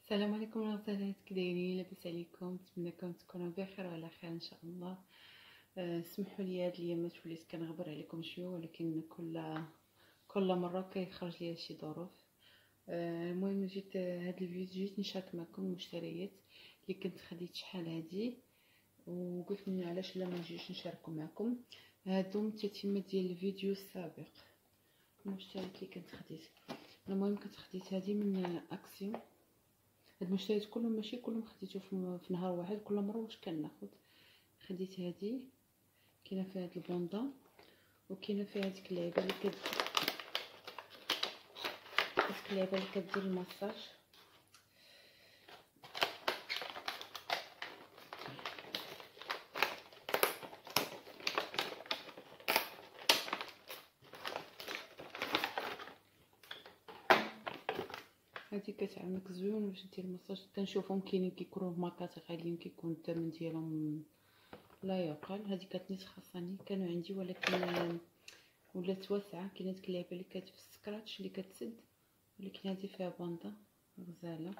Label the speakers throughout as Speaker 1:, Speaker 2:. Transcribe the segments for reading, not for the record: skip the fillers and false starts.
Speaker 1: السلام عليكم ورحمة الله، كي دايرين؟ لاباس عليكم؟ نتمنىكم تكونوا بخير وعلى خير ان شاء الله. سمحوا لي هاد الايامات وليت كنغبر عليكم شويه، ولكن كل مره كيخرج لي شي ظروف. المهم جيت هاد الفيديو جيت نشارك معكم المشتريات اللي كنت خديت شحال هادي، وقلت لنا علاش لا ما نجيش نشاركو معكم. هادو تتمه ديال الفيديو السابق، المشتريات اللي كنت خديت. المهم كنت خديت هادي من اكسيون. هاد المشتريات كلهم ماشي كلهم خديتو في نهار واحد، كل مره واش كناخد. خديت هادي كاينه فيها هاد البوندا، وكاينه فيها هاديك اللعيبه اللي كدير الماساج. هادي كتعلمك زوين باش دير الماساج. كنشوفهم كاينين كيكونوا ماركات غاليين، كيكون الثمن ديالهم لا يعقل. هادي كانت خاصني، كانوا عندي ولكن ولات واسعه. كاينه ديك اللعبه اللي في السكراتش اللي كتسد، ولكن هادي فيها بوندا غزاله.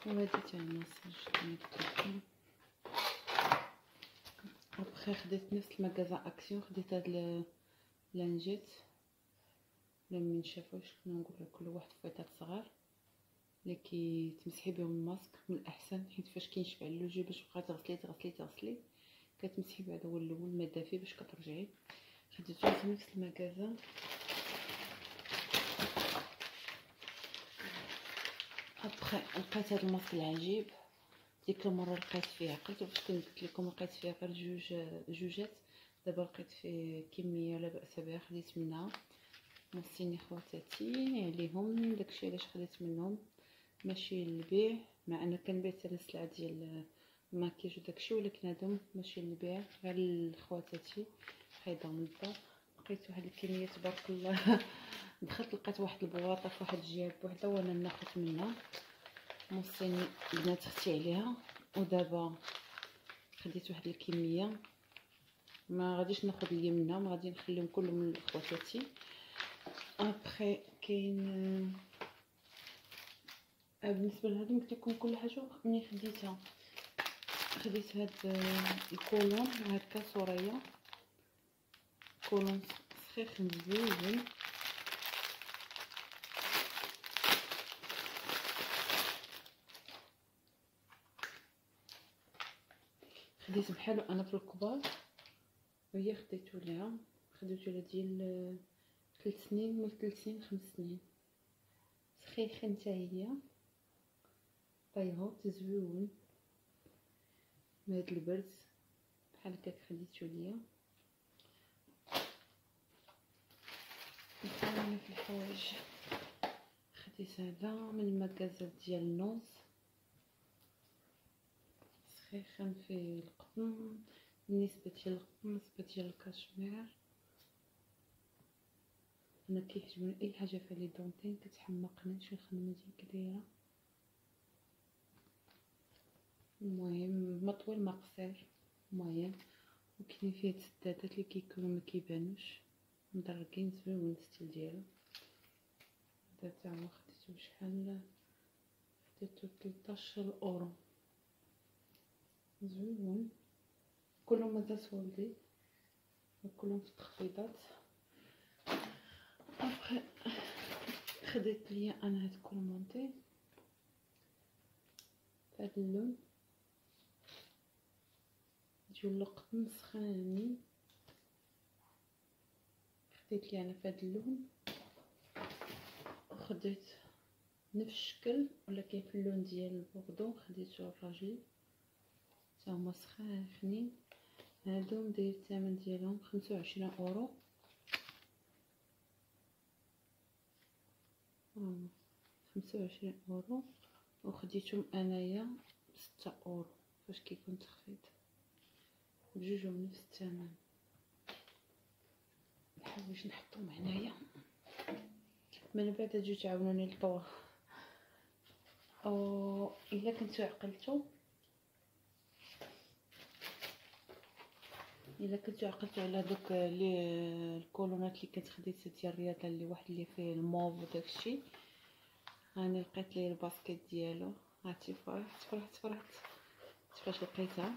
Speaker 1: وهادي تاع الماساج كما قلت لكم. ابخي خديت نفس المغازا اكسيون، خديت هاد لانجيت ولا من شافوش نقول كل واحد فويطات صغار اللي كيتمسحي بهم الماسك من الاحسن، حيت فاش كينشفع اللوجي باش بقى تغسلي كتمسحي بعد هو الاول ما دافي باش كترجعي. خديتو في نفس المغازا. ابخي لقيت هاد الماسك العجيب. ديك المره لقيت فيه عقلت، فاش كنت قلت لكم لقيت فيها غير جوجات، دابا لقيت فيه كميه لا باس بها، خديت منها. موصيني خواتاتي عليهم، داكشي علاش خديت منهم، ماشي للبيع، مع انا كنبيع حتى السلعه ديال الماكياج وداكشي، ولكن هادو ماشي للبيع غير لخواتاتي. خايده من الدار لقيت واحد الكميه تبارك الله. دخلت لقيت واحد البواطه في واحد الجهه بوحده وانا ناخذ منها. موصيني بنات اختي عليها، ودابا خديت واحد الكميه ما غاديش ناخذ ليا منها، ما غادي نخليهم كلهم لخواتاتي. ابخي كاين بالنسبه لهادو قلت لكم كل حاجه ملي خديتها. خديت هاد الكولون هكا صوريه، كولون سخيخ مزيون. خديت بحالو انا في الكبار، وهي خديتو ليها ديال 3 سنين من 3 سنين 5 سنين. سخيخ نتا هي طيهوت زوين هاد البرد بحال هكاك خديتو ليا. نخلينا في الحوايج. خديت هذا من المكازات ديال نوز، سخيخن في القطن، بالنسبه ديال القطن بالنسبه ديال الكاشمير. انا كيعجبني اي حاجه فيها لي دونتين، كتحمقني شي خدمه ديال دايره. المهم ما طويل ما قصير، المهم وكاين فيه تسدادات اللي كيكونوا ما كيبانوش مدرقين زوين الستيل ديالو. هذا تا هو خديتو شحال، خديتو 13 اورو. زوين كلهم مازال سولدي وكلهم في التخفيضات. ابخي خديت ليا انا هاد كولمونتي هاد اللون ديال القطن سخاني. خديت لي انا فهاد اللون، وخديت نفس الشكل ولكن في اللون ديال البوردو خديتو الراجلي، تا هما سخانين. هادو مداير الثمن ديالهم 25 اورو. 25 اورو، وخديتهم انايا 6 اورو فاش كيكون تخفيض، بجوجهم نفس الثمن. نحاول نحطهم هنايا من بعد تجيو تعاونوني للطوا. او الا كنتو عقلتو على دوك الكولونات اللي كنت خديت ديال الرياضه، اللي واحد اللي فيه الموف وداكشي، هاني لقيت ليه الباسكيت ديالو، هاتي فرحت فاش لقيتها.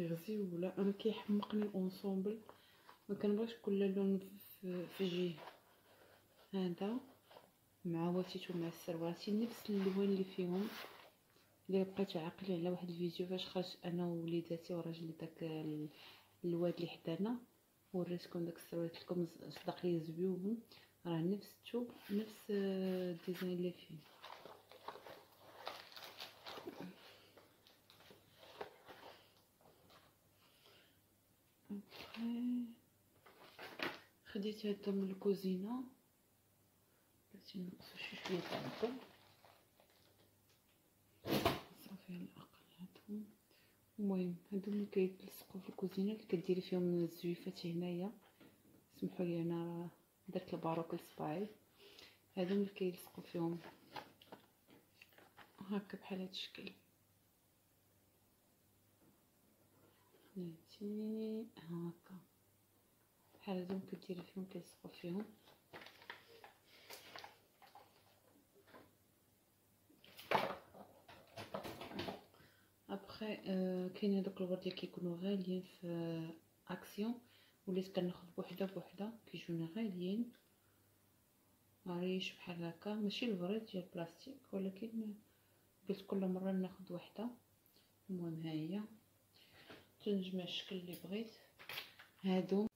Speaker 1: غزيوله. انا كيحمقني الاونسومبل، ما كنبغيش كل لون في جهه. هذا مع واتيتو مع السروالتي نفس اللون اللي فيهم. اللي بقيت عاقله على واحد الفيديو فاش خرجت انا ووليداتي وراجلي داك الواد اللي حدانا، وريتكم داك السروالات لكم صدق لي زويون، راه نفس الديزاين اللي فيه. خديت هذا من الكوزينه، بغيتي نقص شويه تاع الضو صافي على الاقل. هادو المهم هادو اللي كيتلصقوا في الكوزينه، اللي كديري فيهم الزويفات هنايا. سمحوا لي انا درت الباروك لصباعي. هادو اللي كيلصقوا فيهم هكا بحال هاد الشكل. فهمتي هكا بحال هادو كديري فيهم كيلصقوا فيهم. ابخي كاين هذوك الورد اللي كيكونوا غاليين في اكسيون، وليت كناخذ بوحده كيجوني غاليين ريش بحال هكا. ماشي الورد ديال البلاستيك، ولكن قلت كل مره ناخذ وحده. المهم ها هي تنجمع الشكل اللي بغيت. هادو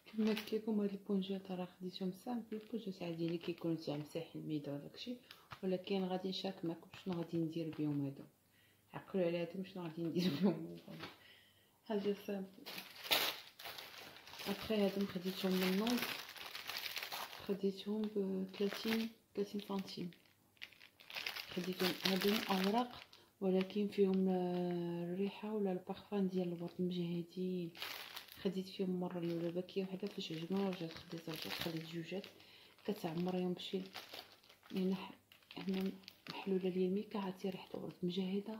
Speaker 1: كما قلت لكم هاد البونجات راه خديتهم سامبل، بونجات عاديين اللي كيكونوا تاع مساح الميدا وداكشي، ولكن غادي نشارك معكم شنو غادي ندير بهم. هادو عقلوا على هادو شنو غادي ندير بهم، حاجه سامبل. ابخي هادو خديتهم من نوض، خديتهم ب 30 سنتيم. خديتهم هادو اوراق ولكن فيهم الريحه ولا البارفان ديال الورد مجهدين. خديت فيهم مره الاولى باكيه وحده فاش عجبوني، ورجعت خديت جوجات كتعمر يوم بشي يعني محلوله ليا الميكا. عرفتي ريحه الورد مجهده.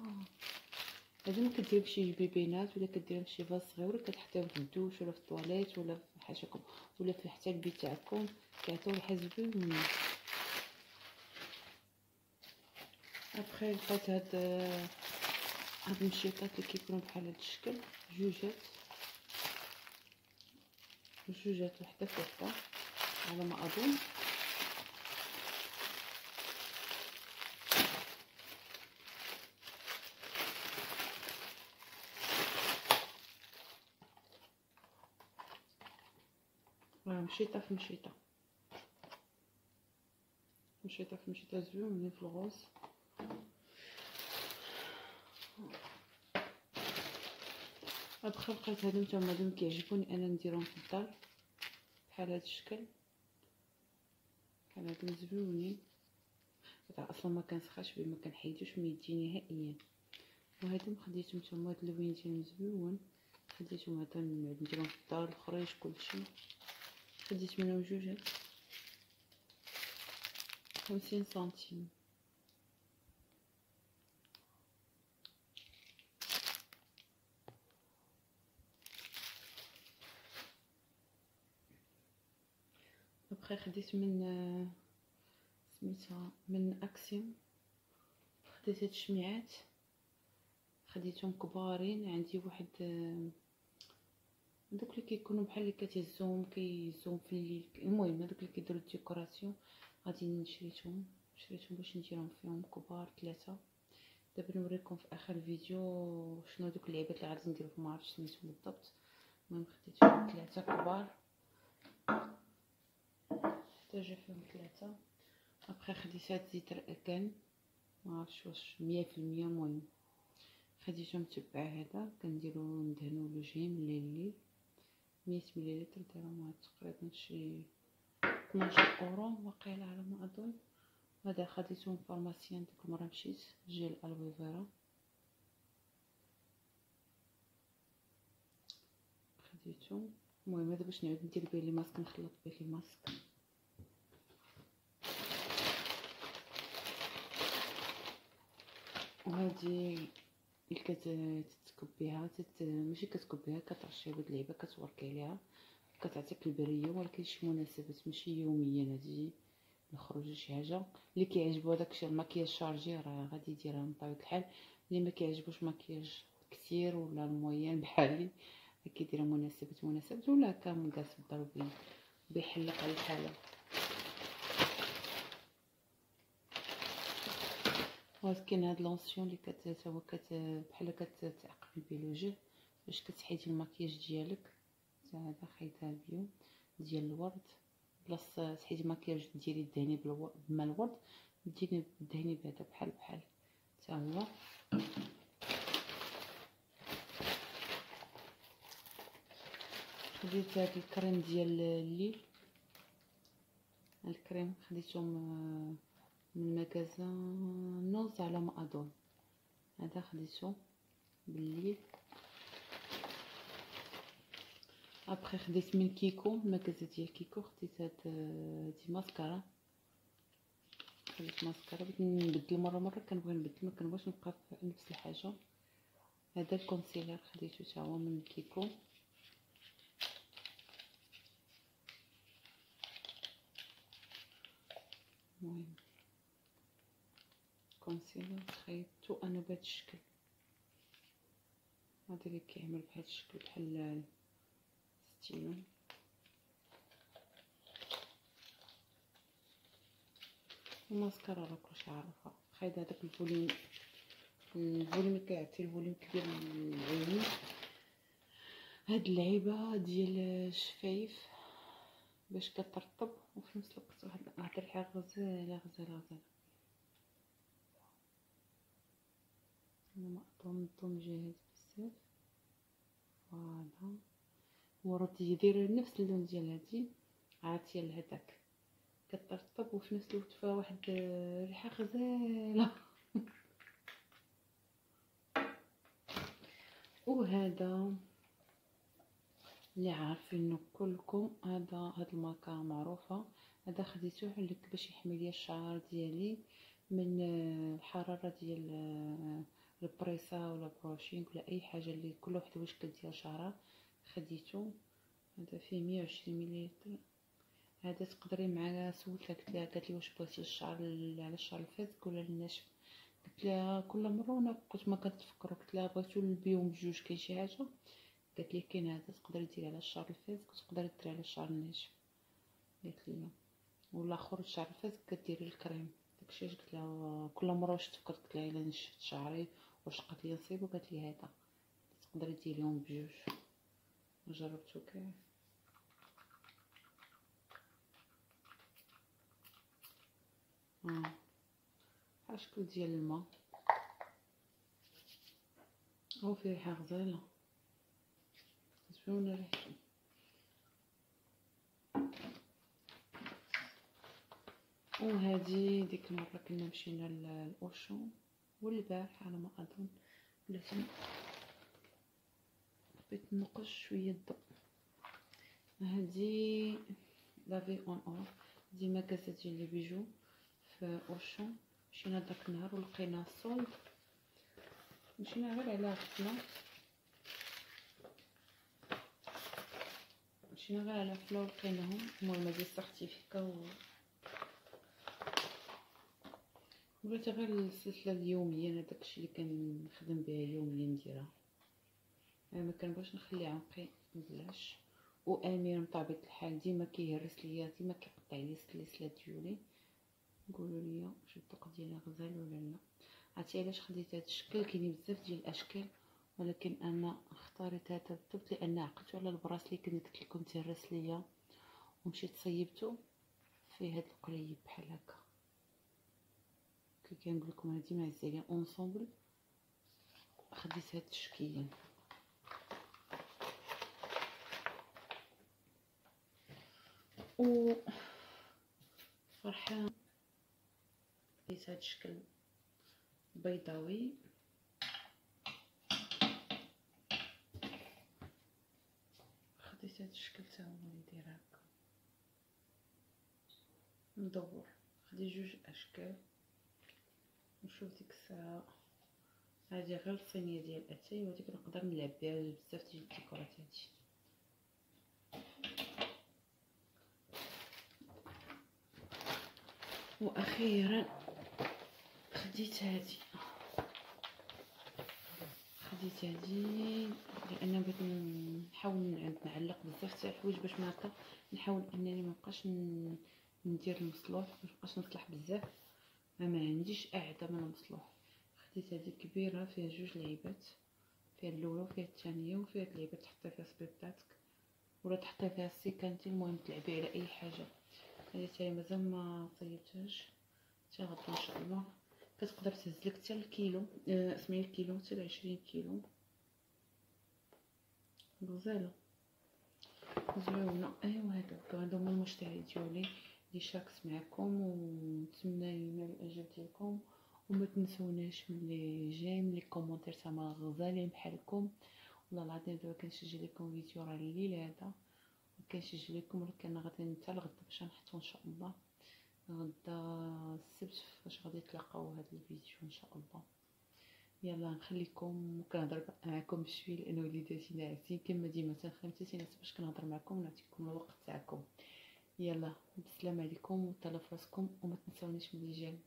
Speaker 1: هادو ما كدير بشي بيبينات ولا كديرهم بشي فاز صغير، ولا كتحطيهم في الدوش ولا في الطواليت ولا في حاشاكم ولا في حتى البيت تاعكم، كيعطيو ريحه زوينه. ابخي لقيت هاد المشيطات اللي كيكونوا بحال هاد الشكل، جوجات وحده في وحده على ما اظن. مشيطه في مشيطه زوينين في الغوص. ابخي لقيت هادو نتوما هادو كيعجبوني انا نديرهم في الدار بحال هاد الشكل، بحال هادو زوينين. اصلا ما كنسخاش بهم، ما كنحيدوش من يدي نهائيا. وهادو خديتهم نتوما هاد اللون ديالهم زوين، خديتهم هذا نديرهم في الدار الخريج كلشي. خديت منهم جوجات 50 سنتيم. ابخي خديت من سميتها من اكسيوم، خديت هاد الشميعات خديتهم كبارين. عندي واحد دوك اللي كيكونوا بحال اللي كيزوم في الليل. المهم هذوك اللي كيديروا الديكوراسيون غادي شريتهم باش نديرهم فيهم كبار 3. دابا نوريكم في اخر الفيديو شنو دوك اللعيبات اللي غادي نديرهم، ما عرفتش سميتهم بالضبط. المهم خديت فيهم 3 كبار، احتاج فيهم 3. ابخي خديت هاد زيت الاركان، ما عرفتش واش 100%. المهم خديته متبع هذا كنديرو ندهنو الوجهين من الليل. 100 مليلتر دايرهم تقريبا شي 12 اورو واقيلا على ما اظن. هذا خديته من فارماسيان ديك المره مشيت، جيل الوفيرا خديته. المهم هذا باش نعاود ندير به لي ماسك، نخلط به لي ماسك. وهذه اللي كتكبيها ماشي كتكبيها، كترشيها بهاد اللعيبه كتوركي عليها كتعطيك البريه، ولكن شي مناسبات ماشي يوميا. هادي نخرج شي حاجه اللي كيعجبو داكشي المكياج شارجي راه غادي يديرها من طبيعه الحال. اللي ما كيعجبوش مكياج كثير ولا الموين بحالي كيدير مناسبات ولا كامل كاع الضروري بيحلق على الحاله. كاين هاد لونسيون اللي هو بحال كتعقمي به الوجه باش كتحيدي المكياج ديالك. هذا خايطه بيو ديال الورد، بلاص تحيدي المكياج ديالي دهني بماء الورد، دهني بهذا بحال حتى هو. خديت هاد الكريم ديال الليل، الكريم خديته من ماغازان نوز على ما اظن. هذا خديته بالليل. ابخي خديت من كيكو، الماغازا ديال كيكو، خديت هادي ماسكارا. خديت ماسكارا بغيت نبدل مره كنبغي نبدل، ما كنبغيش نبقى في نفس الحاجه. هذا الكونسيلر خديته حتى هو من كيكو. المهم كونسيلر خيطتو انا بهذا الشكل، هذا اللي كيعمل بهذا الشكل بحال ستيلو. الماسكارا راه كلشي عارفها، خايده هذاك الفوليوم اللي كيعطي الفوليوم كبير للعينين. هاد اللعيبه ديال الشفايف باش كترطب وفي نفس الوقت واحد الريحه غزاله. انا ما جاهز بزاف. فوالا ورد يدير نفس اللون ديال هادي عرفتي لهداك، كترطب وفي نفس الوقت فيها واحد الريحه غزاله. وهذا اللي عارفينه كلكم، هاد الماركه معروفه. هذا خديته لك باش يحمي لي الشعر ديالي من الحراره ديال البريسا ولا بروشينغ ولا اي حاجه اللي كل وحده واش كدير شعرها. خديته هذا فيه 120 مليلتر. هذا تقدري معاه سولتها قالت لي واش بغيتي الشعر على الشعر الفاسك ولا الناشف. قلت لها كل مره وانا كنت ما كنتفكر، قلت لها بغيتو بيهم بجوج كاين شي حاجه. قالت لي كاين هذا تقدري ديري على الشعر الفاسك وتقدري ديري على الشعر الناشف. قالت لي والاخر الشعر الفاسك كديري الكريم. داكشي قلت لها كل مره واش تفكرت، قلت لها الا نشفت شعري واش بقات لي نصيبو. قالت لي هذا تقدري ديريهم بجوج. جربتو كاع. بحال شكل ديال الماء او فيه ريحه غزاله زوينه ريحته. وهذه ديك المره كنا مشينا للاوشون والبارح على ما اظن، ولكن بغيت نقص شويه الضوء. هذه لافي اون اور دي ماكازا ديال لي بيجو في اوشون. مشينا داك النهار ولقينا الصولد، مشينا غير على غفله، ولقيناهم. المهم هذه السيرتيفيكا بغيت غير السلسله اليوميه، انا داكشي اللي كنخدم بها يوميا نديرها، ما كنبغيش نخلي عنقي مبلاش. وامير بطبيعه الحال ديما كيهرس ليا، ديما كيقطع لي السلسله ديالي. قولوا لي واش الذوق ديالها غزال ولا لا. عرفتي علاش خديت هذا الشكل؟ كاينين بزاف ديال الاشكال ولكن انا اختاريت هذا بالضبط لان عقلتو على البراسلي كنت قلت لكم تهرس ليا ومشيت صيبته فيه هاد القليب بحال هكا. كي كنقول لكم انا ديما عز عليا اونصومبل، خديت هاد الشكلين. و فرحان خديت هاد الشكل بيضاوي، خديت هاد الشكل تا هو ندير هكا مدور. خديت جوج اشكال نشوف ديك الساعه. هذه غير الصينيه ديال اتاي، وديك نقدر نلعب بها بزاف ديال الديكورات. هادي واخيرا خديت هذه لان بغيت نحاول نعلق بزاف تاع الحوايج باش ما هكا نحاول انني ما بقاش ندير المصلوح، باش مابقاش نصلح بزاف، ما عنديش قاعده من المصلوح. خديت هذه كبيره فيها جوج لعيبات، فيها الاولى وفيها الثانيه، وفيها اللعيبات تحطي فيها سبيبتاتك ولا تحطي فيها السيكانتي، المهم تلعبي على اي حاجه. هذه تاهي مازال ما طيبتهاش، حتى غدا ان شاء الله. كتقدر تهزلك حتى الكيلو، سمعي الكيلو حتى 20 كيلو. غزاله زوينه. ايوا هادو هما المشتري ديالي اللي شاركت معكم، ونتمنى ينال الاعجاب ديالكم، وما تنسوناش ملي جاي لي كومونتير تما غزالين بحالكم. والله العظيم دابا كنسجل لكم فيديو راه الليل هذا، وكنسجل لكم راه كان غادي حتى الغدا باش نحطو ان شاء الله غدا السبت فاش غادي تلاقاو هذا الفيديو ان شاء الله. يلا نخليكم وكنهضر معكم بشويه لان وليداتي ناعسين كما ديما تنخمتي تيناس باش كنهضر معكم ونعطيكم الوقت تاعكم. يلا بالسلامه عليكم وتهلاو فراسكم، وما تنساونيش ملي جاي.